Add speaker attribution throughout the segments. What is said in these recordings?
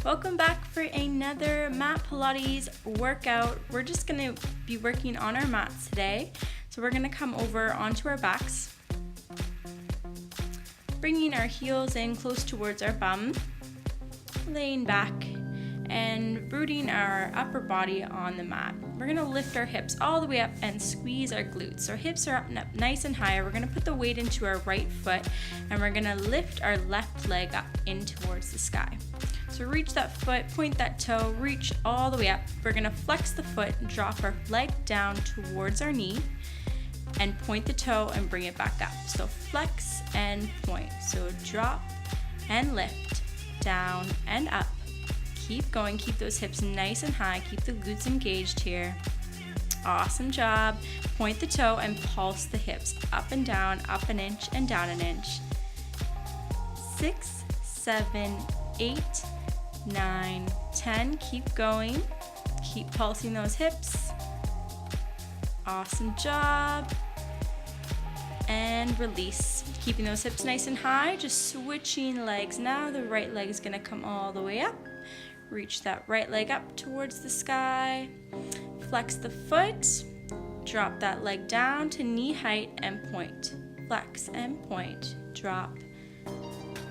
Speaker 1: Welcome back for another mat Pilates workout. We're just going to be working on our mats today. So we're going to come over onto our backs, bringing our heels in close towards our bum, laying back and rooting our upper body on the mat. We're going to lift our hips all the way up and squeeze our glutes. Our hips are up nice and high. We're going to put the weight into our right foot and we're going to lift our left leg up in towards the sky. So reach that foot, point that toe, reach all the way up. We're going to flex the foot, drop our leg down towards our knee and point the toe and bring it back up. So flex and point. So drop and lift, down and up. Keep going, keep those hips nice and high, keep the glutes engaged here. Awesome job. Point the toe and pulse the hips up and down, up an inch and down an inch. 6, 7, 8, 9, 10. Keep going. Keep pulsing those hips. Awesome job. And release. Keeping those hips nice and high, just switching legs. Now the right leg is going to come all the way up. Reach that right leg up towards the sky. Flex the foot. Drop that leg down to knee height and point. Flex and point. Drop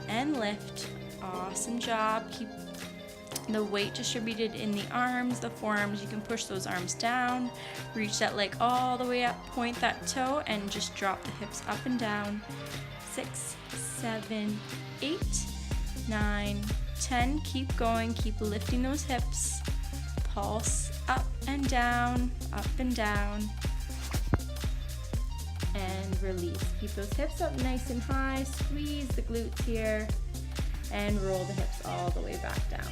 Speaker 1: and lift. Awesome job. Keep the weight distributed in the arms, the forearms. You can push those arms down. Reach that leg all the way up. Point that toe and just drop the hips up and down. 6, 7, 8, 9, 10. Keep going. Keep lifting those hips. Pulse up and down, and release. Keep those hips up nice and high. Squeeze the glutes here and roll the hips all the way back down.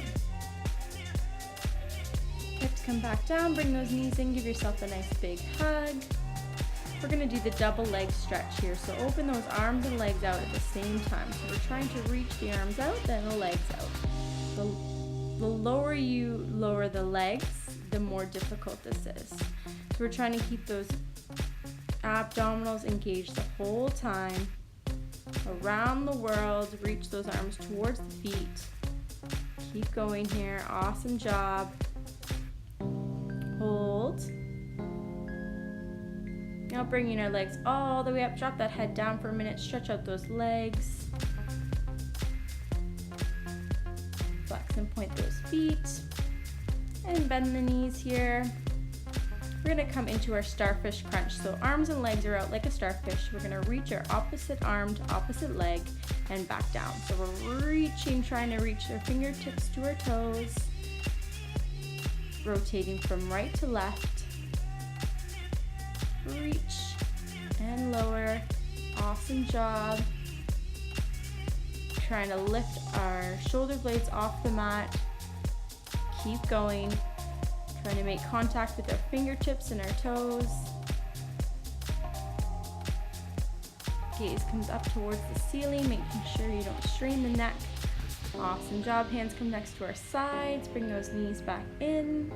Speaker 1: Hips come back down. Bring those knees in. Give yourself a nice big hug. We're going to do the double leg stretch here. So open those arms and legs out at the same time. So we're trying to reach the arms out, then the legs out. The lower you lower the legs, the more difficult this is. So we're trying to keep those abdominals engaged the whole time. Around the world, reach those arms towards the feet. Keep going here. Awesome job. Hold. Now bringing our legs all the way up, drop that head down for a minute, stretch out those legs. Flex and point those feet. And bend the knees here. We're gonna come into our starfish crunch. So arms and legs are out like a starfish. We're gonna reach our opposite arm to opposite leg and back down. So we're reaching, trying to reach our fingertips to our toes. Rotating from right to left. Reach and lower. Awesome job. Trying to lift our shoulder blades off the mat. Keep going. Trying to make contact with our fingertips and our toes. Gaze comes up towards the ceiling, making sure you don't strain the neck. Awesome job. Hands come next to our sides. Bring those knees back in.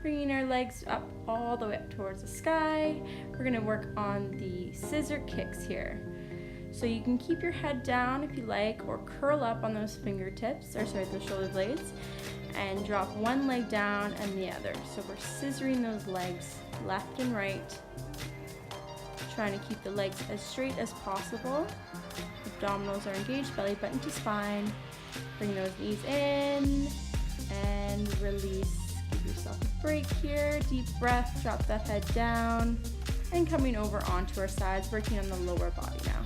Speaker 1: Bringing our legs up all the way up towards the sky. We're going to work on the scissor kicks here. So you can keep your head down if you like, or curl up on those fingertips, or sorry, those shoulder blades, and drop one leg down and the other. So we're scissoring those legs left and right. Trying to keep the legs as straight as possible. Abdominals are engaged, belly button to spine. Bring those knees in and release. Give yourself a break here. Deep breath, drop that head down. And coming over onto our sides, working on the lower body now.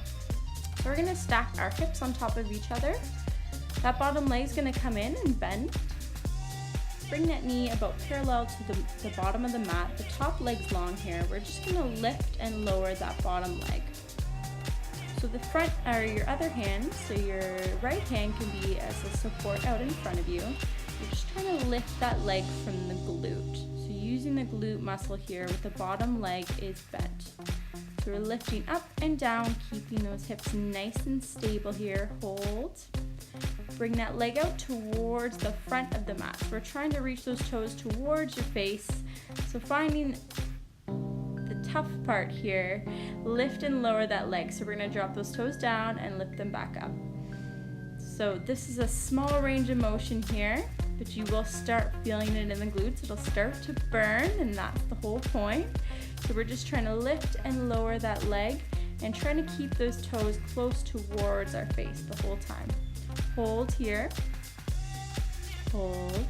Speaker 1: So we're gonna stack our hips on top of each other. That bottom leg is gonna come in and bend. Bring that knee about parallel to the bottom of the mat. The top leg's long here. We're just gonna lift and lower that bottom leg. So the front, or your other hand, so your right hand can be as a support out in front of you. You're just trying to lift that leg from the glute. So using the glute muscle here with the bottom leg is bent. So we're lifting up and down, keeping those hips nice and stable here. Hold. Bring that leg out towards the front of the mat. So we're trying to reach those toes towards your face. So finding the tough part here, lift and lower that leg. So we're gonna drop those toes down and lift them back up. So this is a small range of motion here, but you will start feeling it in the glutes. It'll start to burn, and that's the whole point. So we're just trying to lift and lower that leg and trying to keep those toes close towards our face the whole time. Hold here, hold,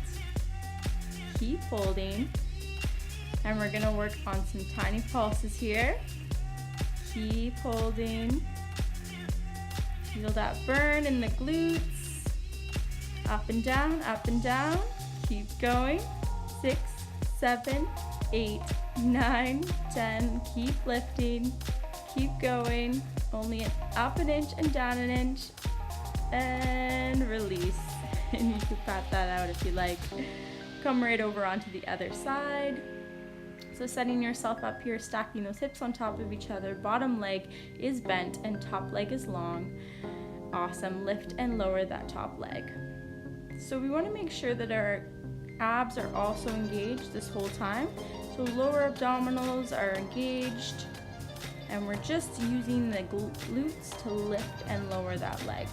Speaker 1: keep holding, and we're gonna work on some tiny pulses here. Keep holding. Feel that burn in the glutes. Up and down, up and down. Keep going. 6, 7, 8, 9, 10. Keep lifting. Keep going. Only up an inch and down an inch. And release. And you can pat that out if you like. Come right over onto the other side. So setting yourself up here, stacking those hips on top of each other. Bottom leg is bent and top leg is long. Awesome. Lift and lower that top leg. So we want to make sure that our abs are also engaged this whole time. So lower abdominals are engaged, and we're just using the glutes to lift and lower that leg.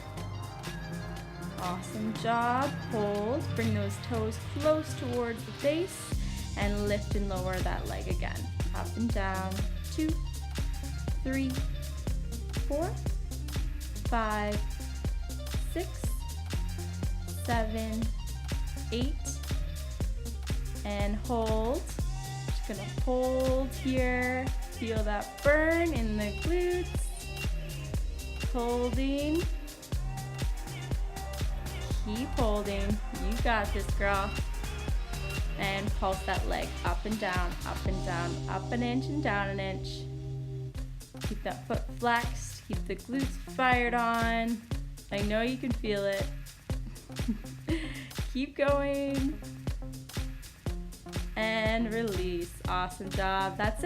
Speaker 1: Awesome job. Hold. Bring those toes close towards the face and lift and lower that leg again. Up and down. 2, 3, 4, 5, 6, 7, 8, and hold. Just gonna hold here. Feel that burn in the glutes. Holding. Keep holding. You got this, girl. And pulse that leg up and down, up an inch and down an inch. Keep that foot flexed, keep the glutes fired on. I know you can feel it. Keep going. And release. Awesome job. That's it.